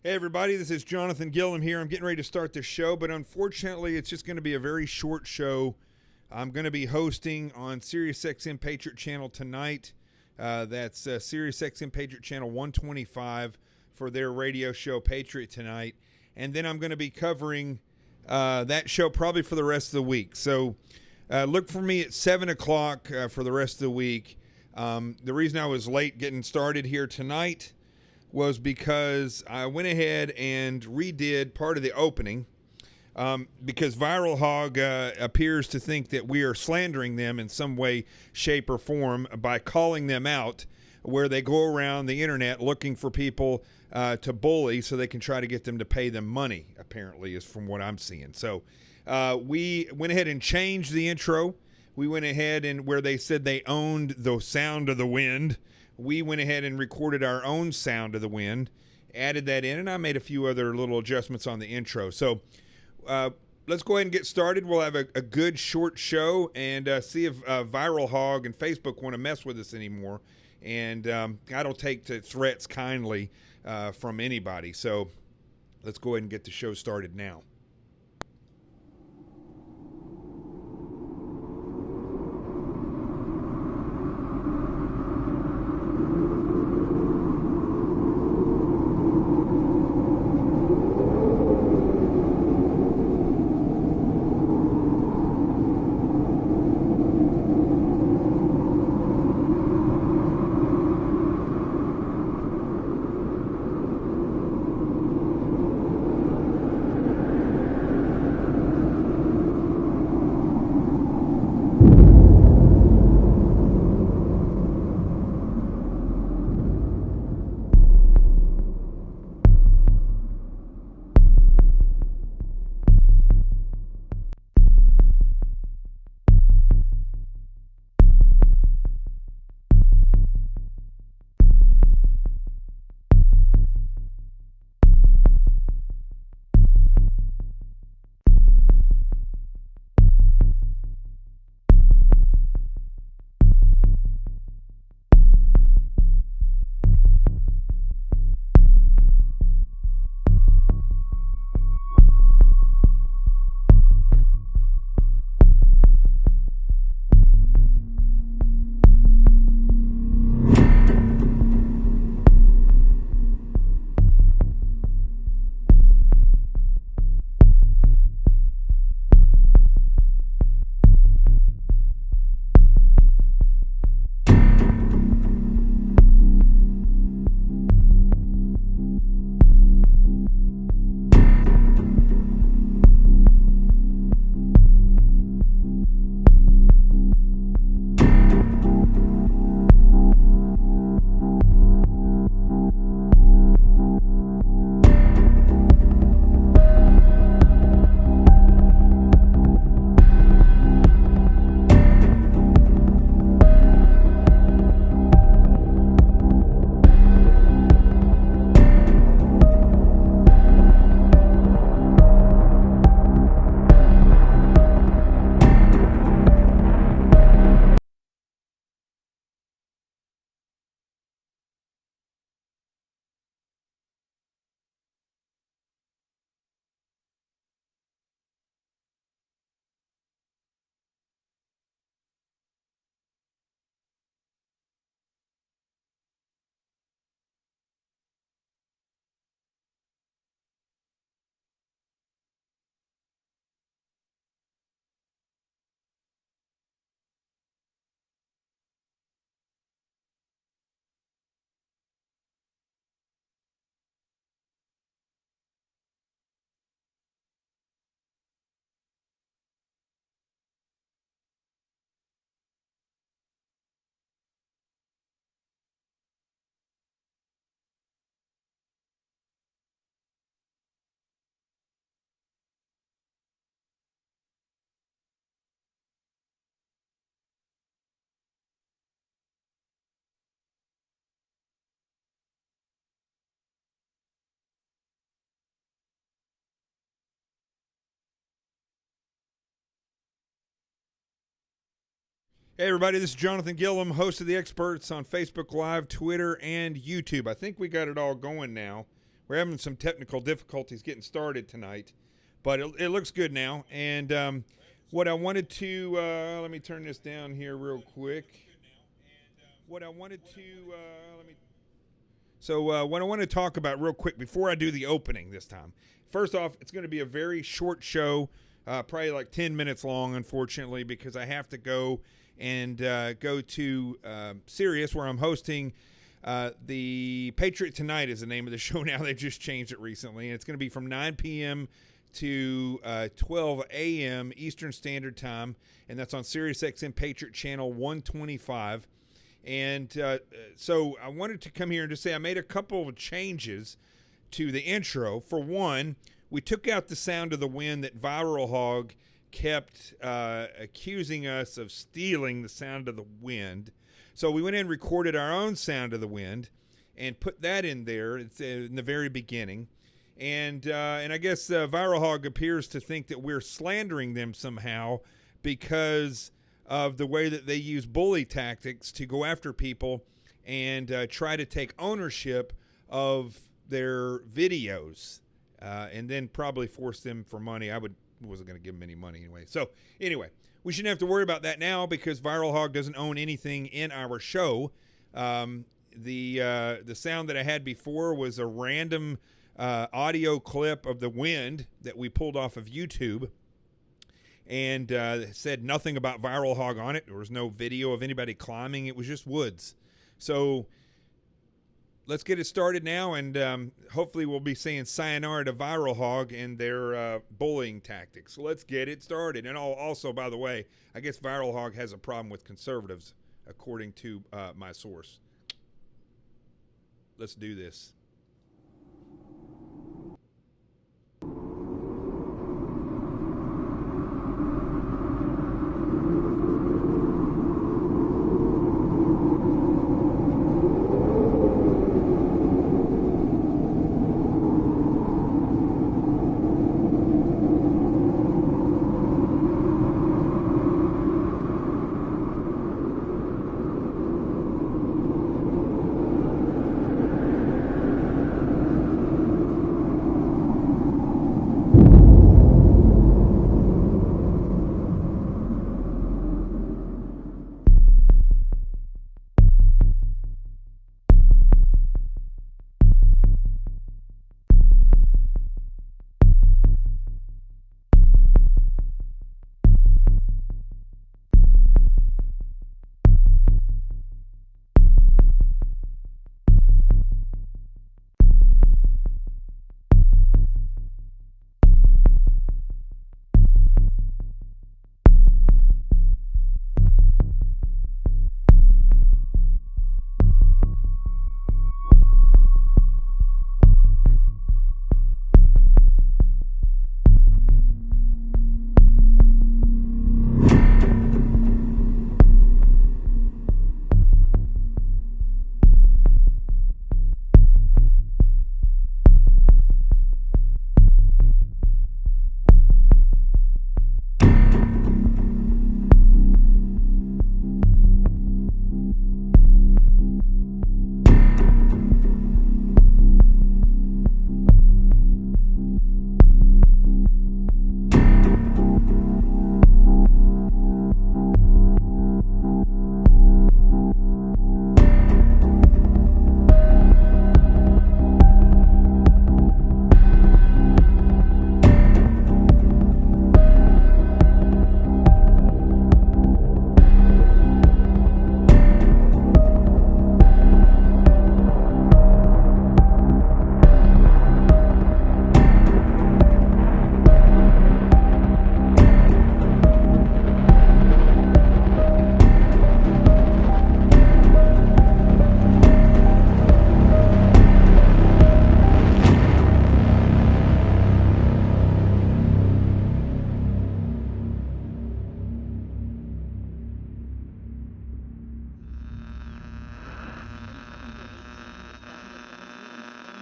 Hey everybody, this is Jonathan Gilliam here. I'm getting ready to start the show, but unfortunately it's just going to be a very short show. I'm going to be hosting on SiriusXM Patriot Channel tonight. That's SiriusXM Patriot Channel 125 for their radio show Patriot Tonight. And then I'm going to be covering that show probably for the rest of the week. So look for me at 7 o'clock for the rest of the week. The reason I was late getting started here tonight was because I went ahead and redid part of the opening because Viral Hog appears to think that we are slandering them in some way, shape, or form by calling them out, where they go around the internet looking for people to bully so they can try to get them to pay them money, apparently, is from what I'm seeing. So we went ahead and changed the intro. We went ahead and where they said they owned the sound of the wind, we went ahead and recorded our own sound of the wind, added that in, and I made a few other little adjustments on the intro. So let's go ahead and get started. We'll have a good short show and see if Viral Hog and Facebook want to mess with us anymore. And I don't take to threats kindly from anybody. So let's go ahead and get the show started now. Hey everybody, this is Jonathan Gilliam, host of The Experts on Facebook Live, Twitter, and YouTube. I think we got it all going now. We're having some technical difficulties getting started tonight, but it looks good now. And what I wanted to let me turn this down here real quick. What I wanted to talk about real quick before I do the opening this time. First off, it's going to be a very short show, probably like 10 minutes long, unfortunately, because I have to go and go to Sirius, where I'm hosting the Patriot Tonight is the name of the show now. They just changed it recently, and it's going to be from 9 p.m. to 12 a.m. Eastern Standard Time, and that's on Sirius XM Patriot Channel 125. And so I wanted to come here and just say I made a couple of changes to the intro. For one, we took out the sound of the wind that Viral Hog kept accusing us of stealing the sound of the wind. So we went in and recorded our own sound of the wind and put that in there. It's in the very beginning. And I guess Viral Hog appears to think that we're slandering them somehow because of the way that they use bully tactics to go after people and try to take ownership of their videos and then probably force them for money. I wasn't going to give them any money anyway. So anyway, we shouldn't have to worry about that now because Viral Hog doesn't own anything in our show. The sound that I had before was a random audio clip of the wind that we pulled off of YouTube. And said nothing about Viral Hog on it. There was no video of anybody climbing. It was just woods. So let's get it started now, and hopefully we'll be saying sayonara to Viral Hog and their bullying tactics. So let's get it started. And also, by the way, I guess Viral Hog has a problem with conservatives, according to my source. Let's do this.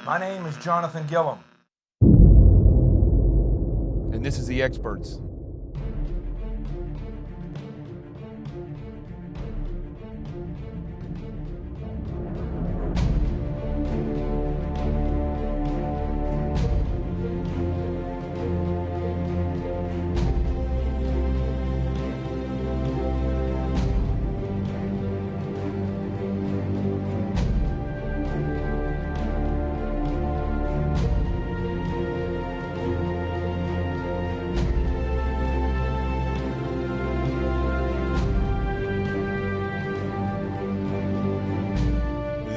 My name is Jonathan Gilliam. And this is The Experts.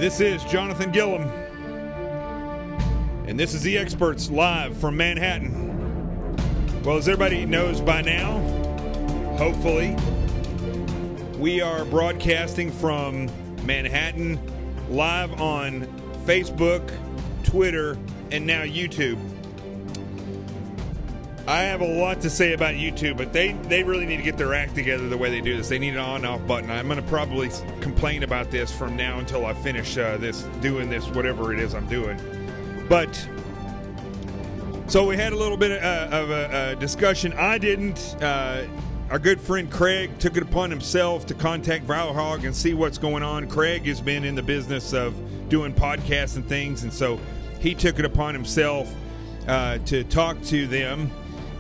This is Jonathan Gilliam, and this is The Experts live from Manhattan. Well, as everybody knows by now, hopefully, we are broadcasting from Manhattan live on Facebook, Twitter, and now YouTube. I have a lot to say about YouTube, but they really need to get their act together the way they do this. They need an on and off button. I'm going to probably complain about this from now until I finish doing this, whatever it is I'm doing. But, so we had a little bit of a discussion. I didn't. Our good friend Craig took it upon himself to contact Valhog and see what's going on. Craig has been in the business of doing podcasts and things, and so he took it upon himself to talk to them.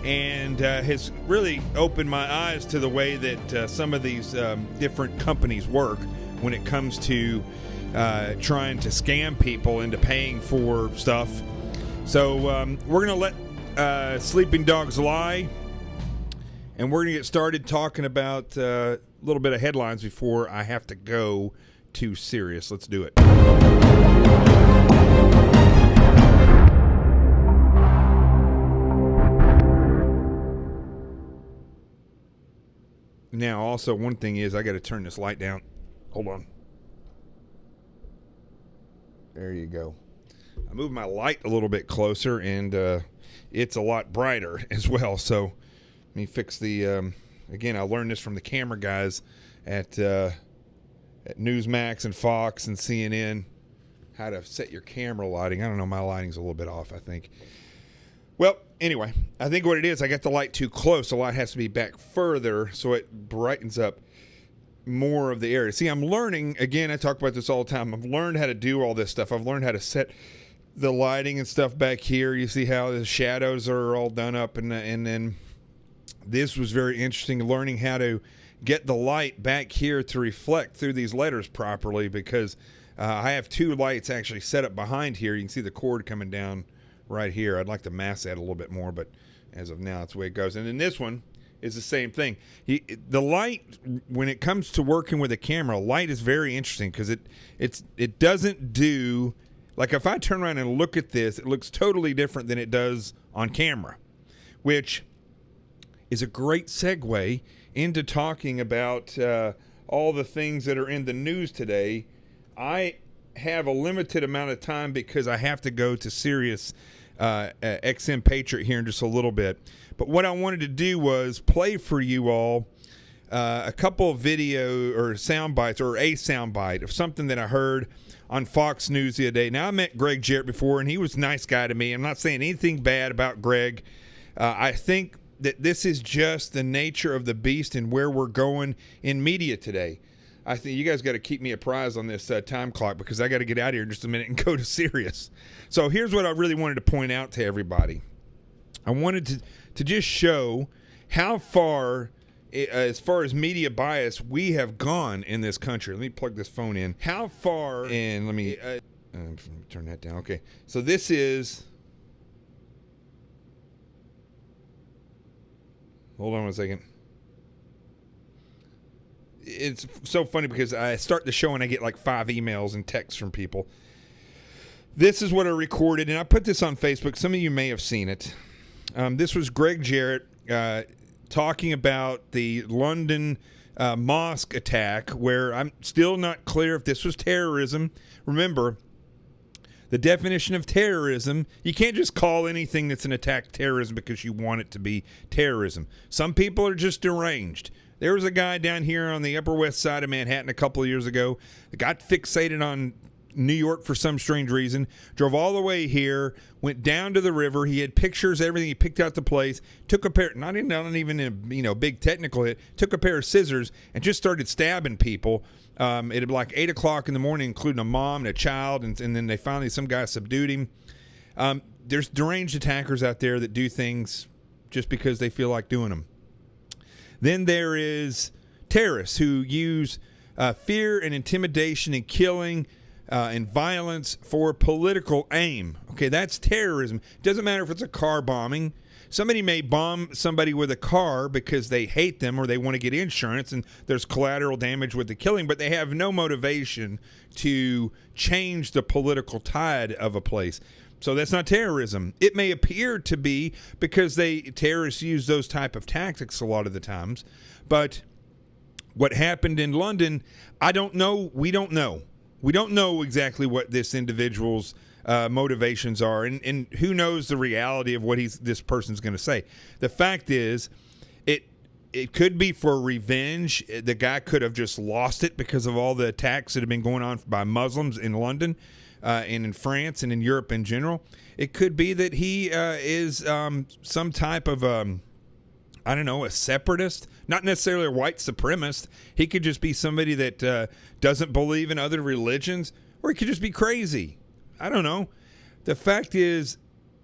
And has really opened my eyes to the way that some of these different companies work when it comes to trying to scam people into paying for stuff. So we're going to let sleeping dogs lie, and we're going to get started talking about a little bit of headlines before I have to go to Sirius. Let's do it. Now, also, one thing is I got to turn this light down. Hold on. There you go. I moved my light a little bit closer, and it's a lot brighter as well. So let me fix the, again, I learned this from the camera guys at Newsmax and Fox and CNN, how to set your camera lighting. I don't know, my lighting's a little bit off, I think. Well, anyway, I think what it is, I got the light too close. The light has to be back further so it brightens up more of the area. See, I'm learning, again, I talk about this all the time. I've learned how to do all this stuff. I've learned how to set the lighting and stuff back here. You see how the shadows are all done up, and then this was very interesting, learning how to get the light back here to reflect through these letters properly, because I have two lights actually set up behind here. You can see the cord coming down right here. I'd like to mask that a little bit more, but as of now, that's the way it goes. And then this one is the same thing. The light, when it comes to working with a camera, light is very interesting because it doesn't do, like if I turn around and look at this, it looks totally different than it does on camera, which is a great segue into talking about all the things that are in the news today. I have a limited amount of time because I have to go to Sirius XM Patriot here in just a little bit. But what I wanted to do was play for you all a couple of video or sound bites, or a sound bite of something that I heard on Fox News the other day. Now, I met Greg Jarrett before, and he was a nice guy to me. I'm not saying anything bad about Greg. I think that this is just the nature of the beast and where we're going in media today. I think you guys got to keep me apprised on this time clock, because I got to get out of here in just a minute and go to Sirius. So here's what I really wanted to point out to everybody. I wanted to just show how far, as far as media bias, we have gone in this country. Let me plug this phone in. How far, and let me turn that down. Okay, so this is, hold on one second. It's so funny because I start the show and I get like 5 emails and texts from people. This is what I recorded, and I put this on Facebook. Some of you may have seen it. This was Greg Jarrett talking about the London mosque attack, where I'm still not clear if this was terrorism. Remember, the definition of terrorism, you can't just call anything that's an attack terrorism because you want it to be terrorism. Some people are just deranged. There was a guy down here on the Upper West Side of Manhattan a couple of years ago that got fixated on New York for some strange reason, drove all the way here, went down to the river. He had pictures, everything. He picked out the place, took a pair, not even in a big technical hit, took a pair of scissors and just started stabbing people. It had like 8 o'clock in the morning, including a mom and a child, and then they finally, some guy subdued him. There's deranged attackers out there that do things just because they feel like doing them. Then there is terrorists who use fear and intimidation and killing and violence for political aim. Okay, that's terrorism. Doesn't matter if it's a car bombing. somebody may bomb somebody with a car because they hate them or they want to get insurance, and there's collateral damage with the killing, but they have no motivation to change the political tide of a place. So that's not terrorism. It may appear to be because terrorists use those type of tactics a lot of the times. But what happened in London, I don't know. We don't know. We don't know exactly what this individual's motivations are, and who knows the reality of what this person's going to say. The fact is, it could be for revenge. The guy could have just lost it because of all the attacks that have been going on by Muslims in London. And in France and in Europe in general. It could be that he is some type of, I don't know, a separatist, not necessarily a white supremacist. He could just be somebody that doesn't believe in other religions, or he could just be crazy. I don't know. The fact is,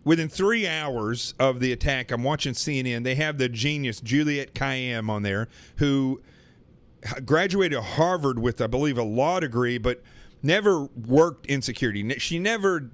within 3 hours of the attack, I'm watching CNN, they have the genius Juliette Kayyem on there, who graduated Harvard with, I believe, a law degree, but never worked in security. She never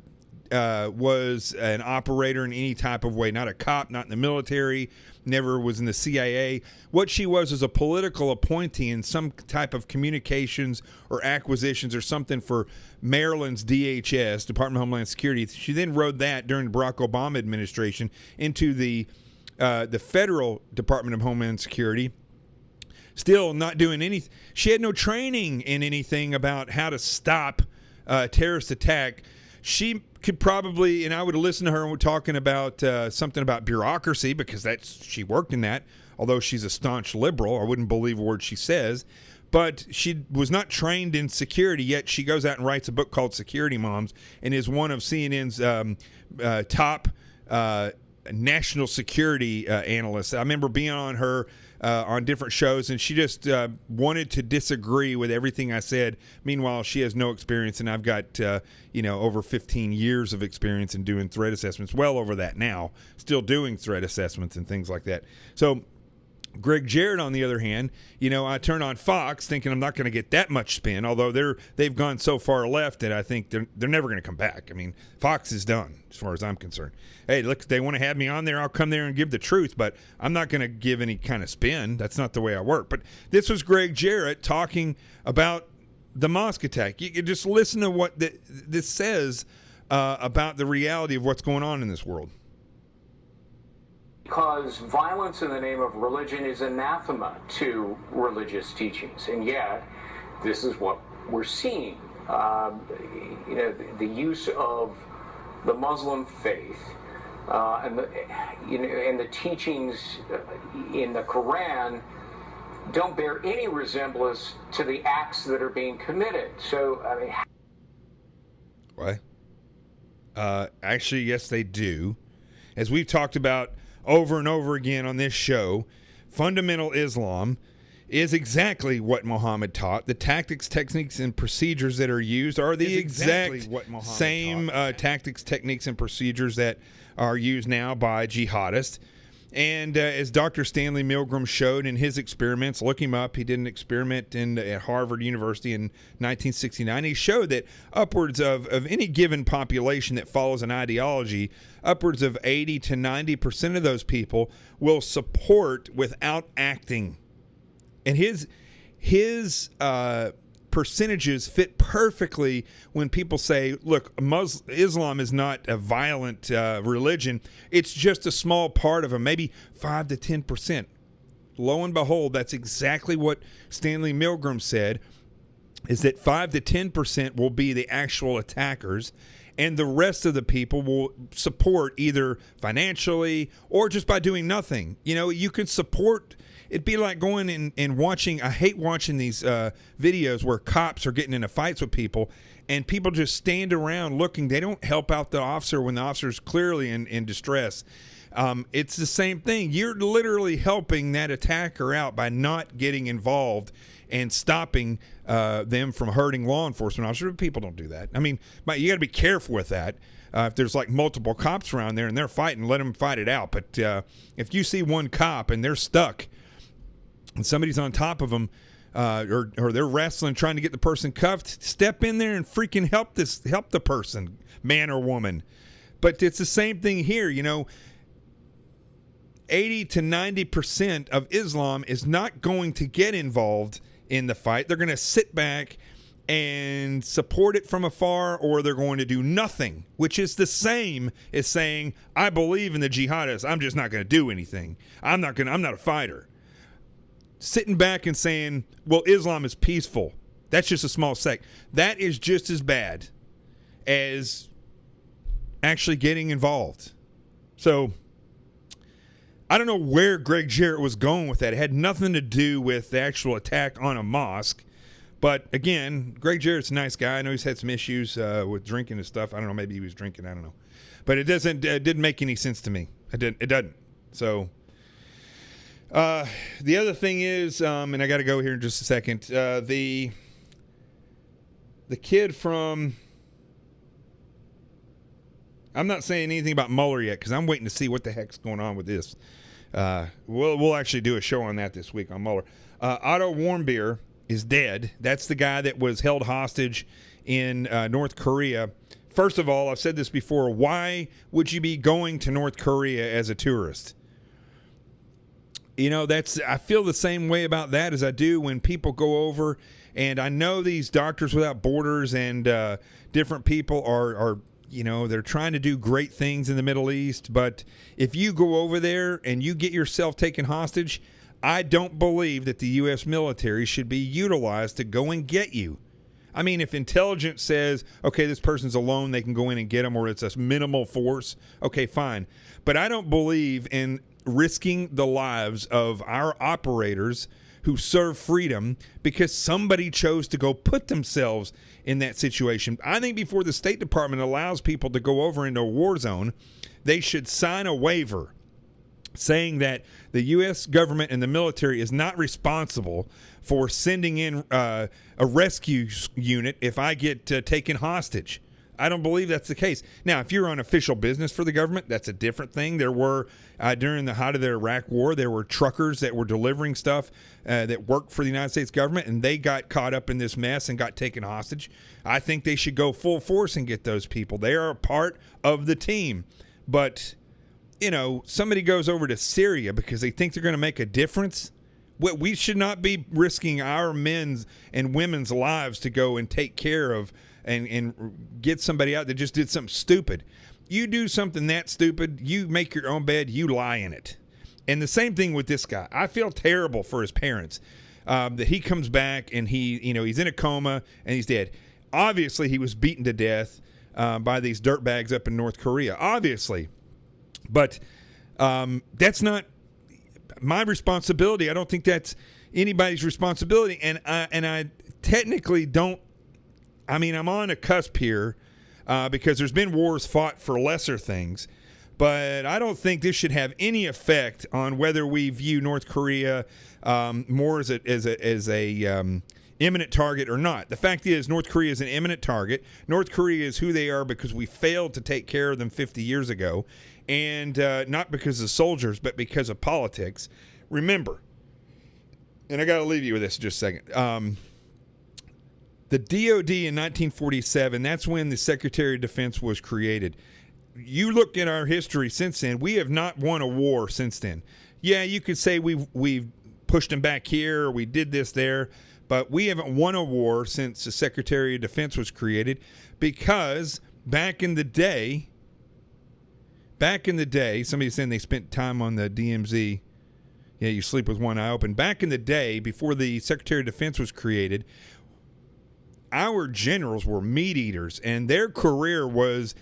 was an operator in any type of way, not a cop, not in the military, never was in the CIA. What she was a political appointee in some type of communications or acquisitions or something for Maryland's DHS, Department of Homeland Security. She then rode that during the Barack Obama administration into the federal Department of Homeland Security. Still not doing anything. She had no training in anything about how to stop a terrorist attack. She could probably, and I would have listened to her and we're talking about something about bureaucracy, because she worked in that, although she's a staunch liberal. I wouldn't believe a word she says. But she was not trained in security, yet she goes out and writes a book called Security Moms and is one of CNN's top national security analysts. I remember being on her on different shows, and she just wanted to disagree with everything I said. Meanwhile, she has no experience, and I've got over 15 years of experience in doing threat assessments, well over that now, still doing threat assessments and things like that. So Greg Jarrett, on the other hand, I turn on Fox thinking I'm not going to get that much spin, although they've gone so far left that I think they're never going to come back. I mean, Fox is done as far as I'm concerned. Hey, look, they want to have me on there, I'll come there and give the truth, but I'm not going to give any kind of spin. That's not the way I work. But this was Greg Jarrett talking about the mosque attack. You just listen to what this says about the reality of what's going on in this world. Because violence in the name of religion is anathema to religious teachings, and yet this is what we're seeing. The use of the Muslim faith and the teachings in the Quran don't bear any resemblance to the acts that are being committed. So, I mean, what? Actually, yes, they do. As we've talked about over and over again on this show, fundamental Islam is exactly what Muhammad taught. The tactics, techniques, and procedures that are used are the exact same tactics, techniques, and procedures that are used now by jihadists. And as Dr. Stanley Milgram showed in his experiments, look him up. He did an experiment at Harvard University in 1969. He showed that upwards of any given population that follows an ideology, upwards of 80 to 90% of those people will support without acting. And his percentages fit perfectly when people say, look, Islam is not a violent religion. It's just a small part of them, maybe 5 to 10%. Lo and behold, that's exactly what Stanley Milgram said, is that 5 to 10% will be the actual attackers, and the rest of the people will support either financially or just by doing nothing. You can support. It'd be like going and watching. I hate watching these videos where cops are getting into fights with people and people just stand around looking. They don't help out the officer when the officer's clearly in distress. It's the same thing. You're literally helping that attacker out by not getting involved and stopping them from hurting law enforcement officers. People don't do that. I mean, you got to be careful with that. If there's like multiple cops around there and they're fighting, let them fight it out. But if you see one cop and they're stuck and somebody's on top of them, or they're wrestling, trying to get the person cuffed, step in there and freaking help the person, man or woman. But it's the same thing here. 80 to 90% of Islam is not going to get involved in the fight. They're going to sit back and support it from afar, or they're going to do nothing, which is the same as saying, I believe in the jihadists, I'm just not going to do anything. I'm not a fighter. Sitting back and saying, well, Islam is peaceful. That's just a small sect. That is just as bad as actually getting involved. So I don't know where Greg Jarrett was going with that. It had nothing to do with the actual attack on a mosque. But again, Greg Jarrett's a nice guy. I know he's had some issues with drinking and stuff. I don't know. Maybe he was drinking. I don't know. But it didn't make any sense to me. It doesn't. So the other thing is, and I got to go here in just a second. The kid from, I'm not saying anything about Mueller yet because I'm waiting to see what the heck's going on with this. We'll actually do a show on that this week on Mueller. Otto Warmbier is dead. That's the guy that was held hostage in North Korea. First of all, I've said this before. Why would you be going to North Korea as a tourist? You know, I feel the same way about that as I do when people go over, and I know these Doctors Without Borders and different people are you know, they're trying to do great things in the Middle East, but if you go over there and you get yourself taken hostage, I don't believe that the U.S. military should be utilized to go and get you. I mean, if intelligence says, okay, this person's alone, they can go in and get them, or it's a minimal force, okay, fine. But I don't believe in risking the lives of our operators who serve freedom because somebody chose to go put themselves in that situation. I think before the State Department allows people to go over into a war zone, they should sign a waiver saying that the U.S. government and the military is not responsible for sending in a rescue unit if I get taken hostage. I don't believe that's the case. Now, if you're on official business for the government, that's a different thing. There were, during the height of the Iraq War, there were truckers that were delivering stuff that worked for the United States government, and they got caught up in this mess and got taken hostage. I think they should go full force and get those people. They are a part of the team. But, you know, somebody goes over to Syria because they think they're going to make a difference. We should not be risking our men's and women's lives to go and take care of and get somebody out that just did something stupid. You do something that stupid, you make your own bed, you lie in it. And the same thing with this guy. I feel terrible for his parents that he comes back and he's in a coma and he's dead. Obviously, he was beaten to death by these dirtbags up in North Korea. Obviously. But that's not my responsibility. I don't think that's anybody's responsibility. And I technically don't. I mean, I'm on a cusp here because there's been wars fought for lesser things, but I don't think this should have any effect on whether we view North Korea more as a imminent target or not. The fact is, North Korea is an imminent target. North Korea is who they are because we failed to take care of them 50 years ago, and not because of soldiers, but because of politics. Remember, and I got to leave you with this in just a second. The DOD in 1947, that's when the Secretary of Defense was created. You look at our history since then, we have not won a war since then. Yeah, you could say we've pushed them back here, or we did this there, but we haven't won a war since the Secretary of Defense was created because back in the day, somebody's saying they spent time on the DMZ. Yeah, you sleep with one eye open. Back in the day, before the Secretary of Defense was created, our generals were meat eaters, and their career was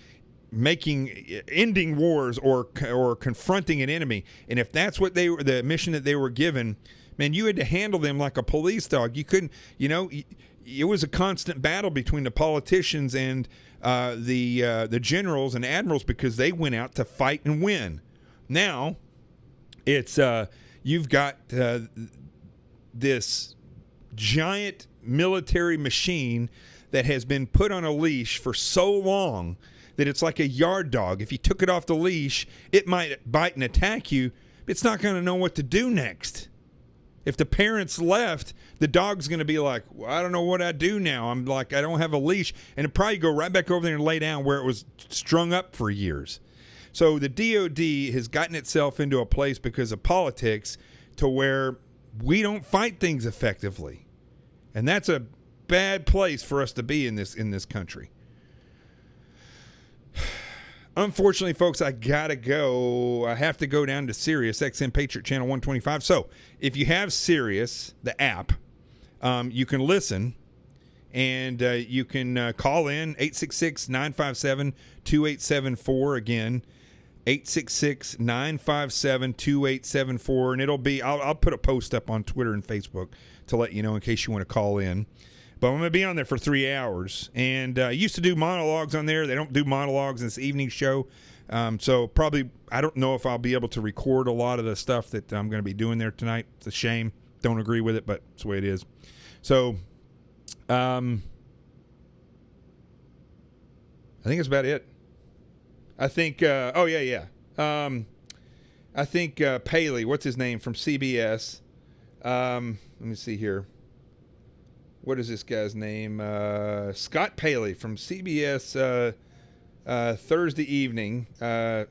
ending wars or confronting an enemy. And if that's what the mission that they were given, man, you had to handle them like a police dog. You couldn't, it was a constant battle between the politicians and the generals and admirals because they went out to fight and win. Now, it's you've got this giant military machine that has been put on a leash for so long that it's like a yard dog. If you took it off the leash, it might bite and attack you. It's not going to know what to do next. If the parents left, the dog's going to be like, well, I don't know what I do now. I don't have a leash. And it'll probably go right back over there and lay down where it was strung up for years. So the DOD has gotten itself into a place because of politics to where we don't fight things effectively. And that's a bad place for us to be in this country. Unfortunately, folks, I gotta go. I have to go down to Sirius XM Patriot Channel 125. So if you have Sirius, the app, you can listen, and you can call in 866-957-2874. Again, 866-957-2874, and it'll be. I'll put a post up on Twitter and Facebook to let you know in case you want to call in. But I'm going to be on there for 3 hours. And I used to do monologues on there. They don't do monologues in this evening show. So probably, I don't know if I'll be able to record a lot of the stuff that I'm going to be doing there tonight. It's a shame. Don't agree with it, but it's the way it is. So I think that's about it. I think, I think Paley, what's his name, from CBS. Let me see here. What is this guy's name? Scott Paley from CBS Thursday evening. How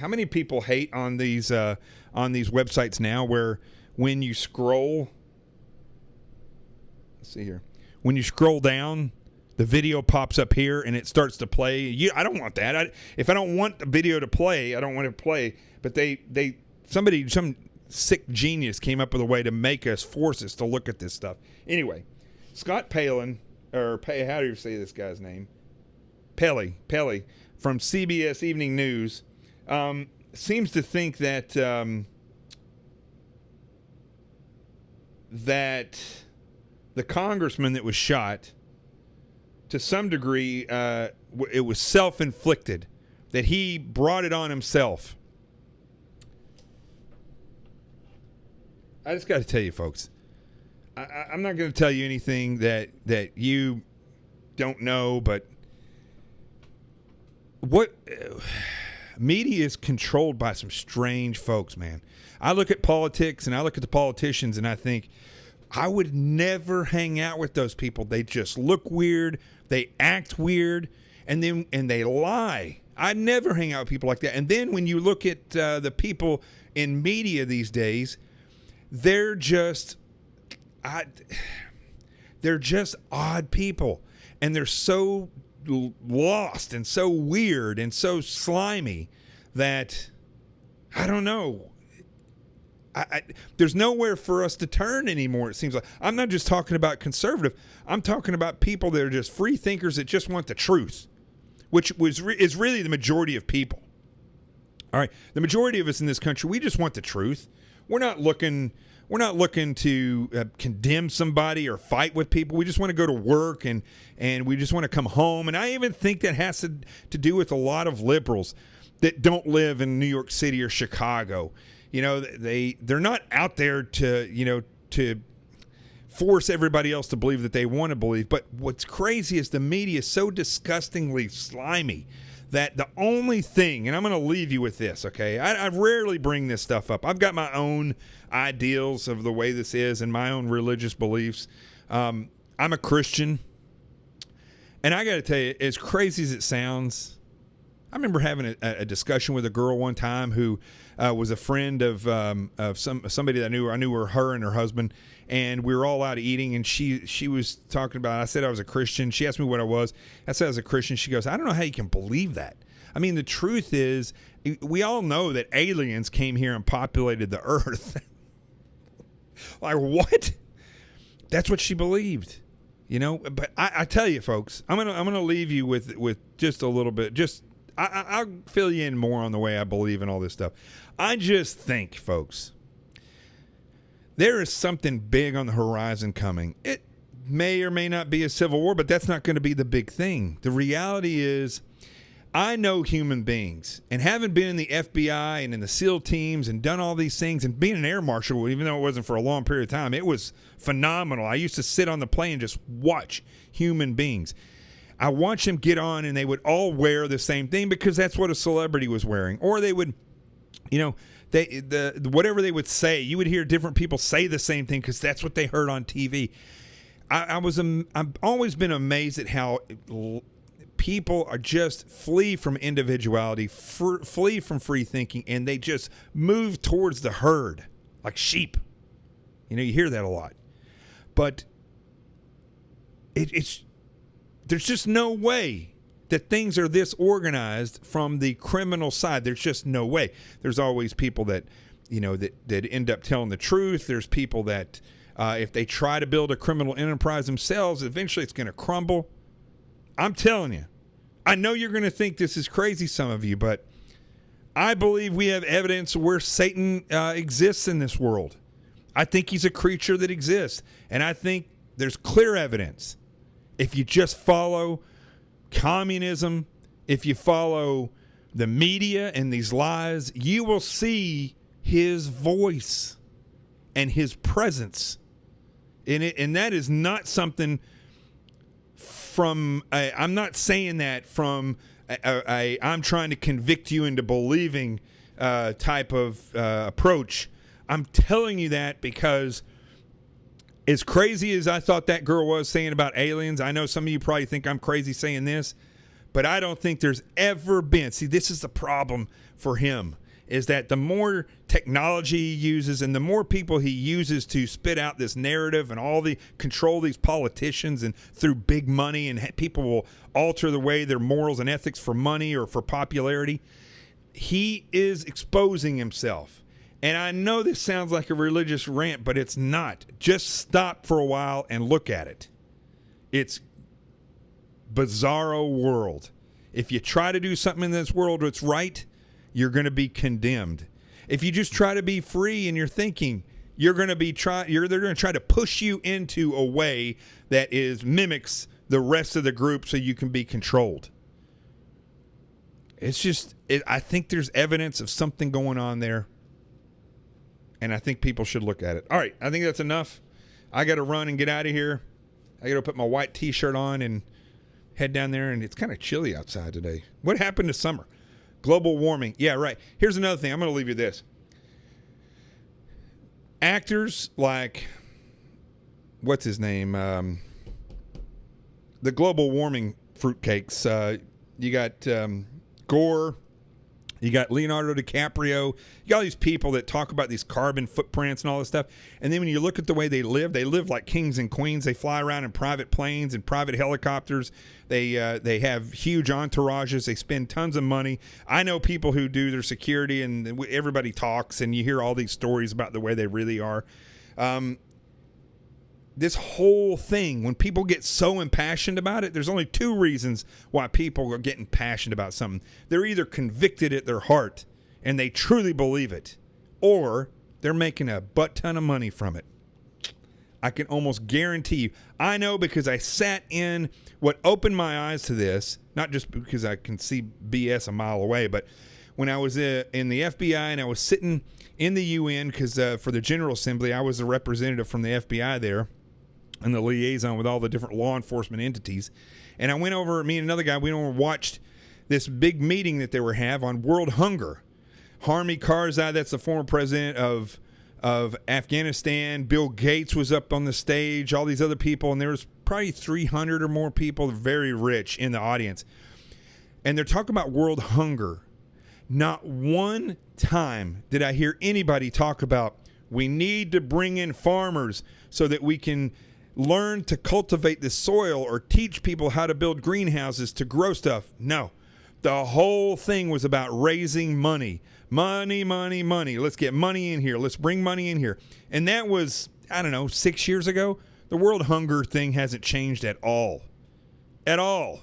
many people hate on these websites now where when you scroll, let's see here, when you scroll down, the video pops up here and it starts to play. I don't want that. If I don't want the video to play, I don't want it to play. But some sick genius came up with a way to force us to look at this stuff. Anyway, Scott Palin, how do you say this guy's name? Pelly from CBS Evening News seems to think that that the congressman that was shot, to some degree, it was self-inflicted, that he brought it on himself. I just got to tell you, folks, I'm not going to tell you anything that you don't know, but what media is controlled by some strange folks, man. I look at politics and I look at the politicians and I think I would never hang out with those people. They just look weird, they act weird, and they lie. I never hang out with people like that. And then when you look at the people in media these days, they're just odd people, and they're so lost and so weird and so slimy that I don't know. There's nowhere for us to turn anymore, it seems like. I'm not just talking about conservative. I'm talking about people that are just free thinkers that just want the truth, which is really the majority of people. All right, the majority of us in this country, we just want the truth. We're not looking to condemn somebody or fight with people. We just want to go to work and we just want to come home. And I even think that has to do with a lot of liberals that don't live in New York City or Chicago. You know, they're not out there to force everybody else to believe that they want to believe. But what's crazy is the media is so disgustingly slimy that the only thing, and I'm going to leave you with this, okay? I rarely bring this stuff up. I've got my own ideals of the way this is and my own religious beliefs. I'm a Christian. And I got to tell you, as crazy as it sounds, I remember having a discussion with a girl one time who was a friend of somebody that I knew. I knew her and her husband, and we were all out eating, and she was talking about, I said I was a Christian. She asked me what I was. I said I was a Christian. She goes, I don't know how you can believe that. I mean, the truth is, we all know that aliens came here and populated the earth. Like, what? That's what she believed. You know, but I tell you, folks, I'm gonna leave you with just a little bit. I'll fill you in more on the way I believe in all this stuff. I just think, folks, there is something big on the horizon coming. It may or may not be a civil war, but that's not going to be the big thing. The reality is, I know human beings, and having been in the FBI and in the SEAL teams and done all these things and being an air marshal, even though it wasn't for a long period of time, it was phenomenal. I used to sit on the plane and just watch human beings. I watched them get on, and they would all wear the same thing because that's what a celebrity was wearing. Or they would, whatever they would say, you would hear different people say the same thing because that's what they heard on TV. I've always been amazed at how people are just flee from individuality, flee from free thinking, and they just move towards the herd like sheep. You know, you hear that a lot. But it's there's just no way that things are this organized from the criminal side. There's just no way. There's always people that, you know, that end up telling the truth. There's people that if they try to build a criminal enterprise themselves, eventually it's going to crumble. I'm telling you, I know you're going to think this is crazy, some of you, but I believe we have evidence where Satan exists in this world. I think he's a creature that exists, and I think there's clear evidence. If you just follow communism, if you follow the media and these lies, you will see his voice and his presence in it. And that is not something from I'm not saying that from I'm trying to convict you into believing type of approach. I'm telling you that because as crazy as I thought that girl was saying about aliens, I know some of you probably think I'm crazy saying this, but I don't think there's ever been. See, this is the problem for him, is that the more technology he uses and the more people he uses to spit out this narrative and all the control these politicians and through big money, and people will alter the way their morals and ethics for money or for popularity, he is exposing himself. And I know this sounds like a religious rant, but it's not. Just stop for a while and look at it. It's bizarro world. If you try to do something in this world that's right, you're going to be condemned. If you just try to be free in your thinking, they're going to try to push you into a way that mimics the rest of the group so you can be controlled. It's just, I think there's evidence of something going on there. And I think people should look at it. All right, I think that's enough. I got to run and get out of here. I got to put my white T-shirt on and head down there. And it's kind of chilly outside today. What happened to summer? Global warming. Yeah, right. Here's another thing. I'm going to leave you this. Actors like, what's his name? The global warming fruitcakes. You got Gore. You got Leonardo DiCaprio. You got all these people that talk about these carbon footprints and all this stuff. And then when you look at the way they live like kings and queens. They fly around in private planes and private helicopters. They have huge entourages. They spend tons of money. I know people who do their security, and everybody talks, and you hear all these stories about the way they really are. This whole thing, when people get so impassioned about it, there's only two reasons why people are getting passionate about something. They're either convicted at their heart and they truly believe it, or they're making a butt ton of money from it. I can almost guarantee you. I know because I sat in what opened my eyes to this, not just because I can see BS a mile away, but when I was in the FBI and I was sitting in the UN, because for the General Assembly, I was the representative from the FBI there, and the liaison with all the different law enforcement entities. And I went over, me and another guy, we went over and watched this big meeting that they were have on world hunger. Hamid Karzai, that's the former president of Afghanistan. Bill Gates was up on the stage, all these other people, and there was probably 300 or more people, very rich, in the audience. And they're talking about world hunger. Not one time did I hear anybody talk about, we need to bring in farmers so that we can learn to cultivate the soil or teach people how to build greenhouses to grow stuff. No. The whole thing was about raising money. Money, money, money. Let's get money in here. Let's bring money in here. And that was, 6 years ago. The world hunger thing hasn't changed at all. At all.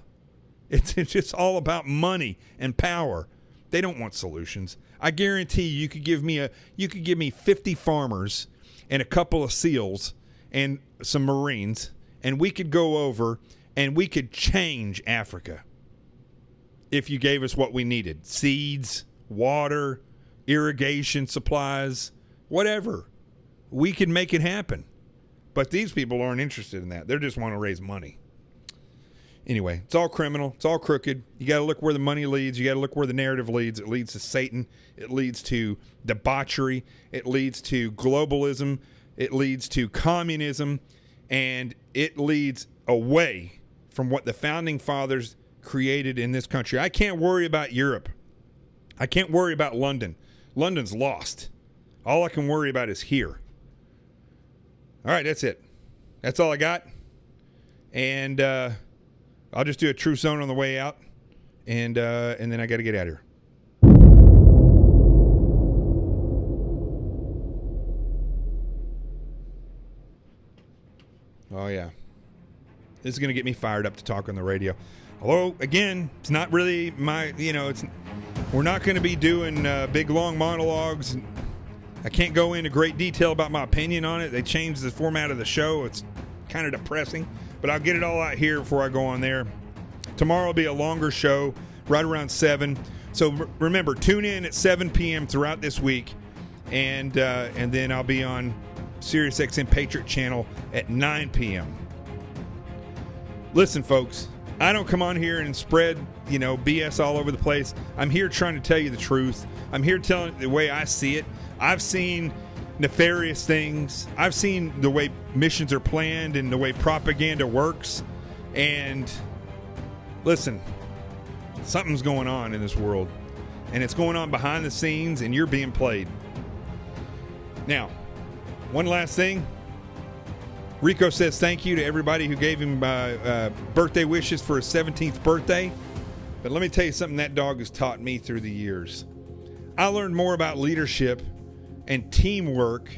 It's just all about money and power. They don't want solutions. I guarantee you could give me 50 farmers and a couple of SEALs and some Marines, and we could go over and we could change Africa if you gave us what we needed. Seeds, water, irrigation supplies, whatever. We could make it happen. But these people aren't interested in that. They just want to raise money. Anyway, it's all criminal. It's all crooked. You got to look where the money leads. You got to look where the narrative leads. It leads to Satan. It leads to debauchery. It leads to globalism. It leads to communism. And it leads away from what the founding fathers created in this country. I can't worry about Europe. I can't worry about London. London's lost. All I can worry about is here. All right, that's it. That's all I got. And I'll just do a True Zone on the way out. And then I got to get out of here. Oh, yeah. This is going to get me fired up to talk on the radio. Although, again, it's not really my, we're not going to be doing big, long monologues. I can't go into great detail about my opinion on it. They changed the format of the show. It's kind of depressing. But I'll get it all out here before I go on there. Tomorrow will be a longer show, right around 7. So remember, tune in at 7 p.m. throughout this week. And then I'll be on SiriusXM Patriot Channel at 9 p.m. Listen, folks, I don't come on here and spread, BS all over the place. I'm here trying to tell you the truth. I'm here telling it the way I see it. I've seen nefarious things. I've seen the way missions are planned and the way propaganda works. And listen, something's going on in this world. And it's going on behind the scenes, and you're being played. Now, one last thing. Rico says thank you to everybody who gave him birthday wishes for his 17th birthday. But let me tell you something that dog has taught me through the years. I learned more about leadership and teamwork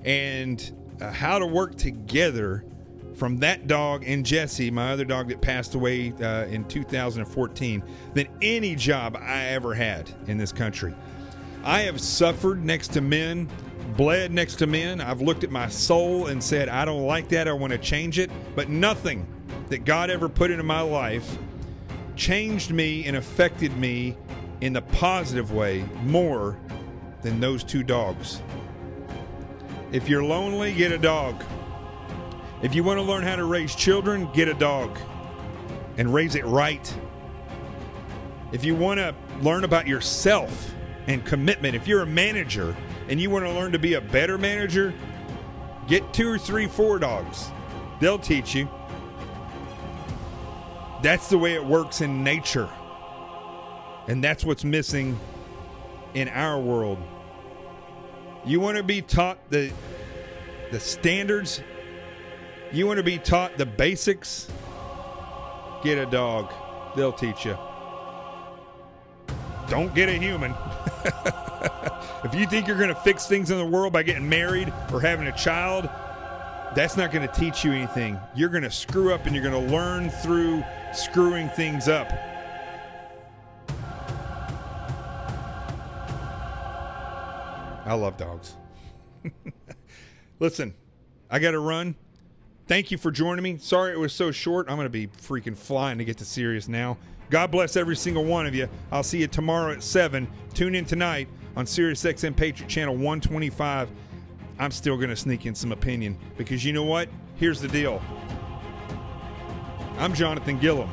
and how to work together from that dog and Jesse, my other dog that passed away in 2014, than any job I ever had in this country. I have suffered next to men, bled next to men. I've looked at my soul and said, I don't like that. I want to change it. But nothing that God ever put into my life changed me and affected me in the positive way more than those two dogs. If you're lonely, get a dog. If you want to learn how to raise children, get a dog and raise it right. If you want to learn about yourself and commitment, if you're a manager and you want to learn to be a better manager, get 2 or 3, 4 dogs. They'll teach you. That's the way it works in nature. And that's what's missing in our world. You want to be taught the standards? You want to be taught the basics? Get a dog. They'll teach you. Don't get a human. If you think you're going to fix things in the world by getting married or having a child, that's not going to teach you anything. You're going to screw up, and you're going to learn through screwing things up. I love dogs. Listen, I got to run. Thank you for joining me. Sorry it was so short. I'm going to be freaking flying to get to Sirius now. God bless every single one of you. I'll see you tomorrow at 7. Tune in tonight on SiriusXM Patriot Channel 125. I'm still going to sneak in some opinion because you know what? Here's the deal. I'm Jonathan Gilliam.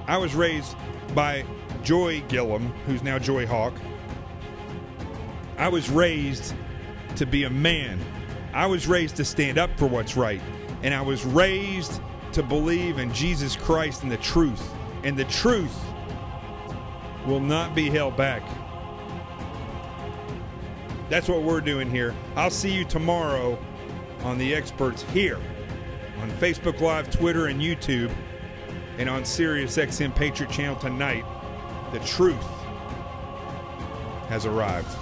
I was raised by Joy Gilliam, who's now Joy Hawk. I was raised to be a man. I was raised to stand up for what's right. And I was raised to believe in Jesus Christ and the truth. And the truth will not be held back. That's what we're doing here. I'll see you tomorrow on The Experts here on Facebook Live, Twitter, and YouTube, and on SiriusXM Patriot Channel tonight. The truth has arrived.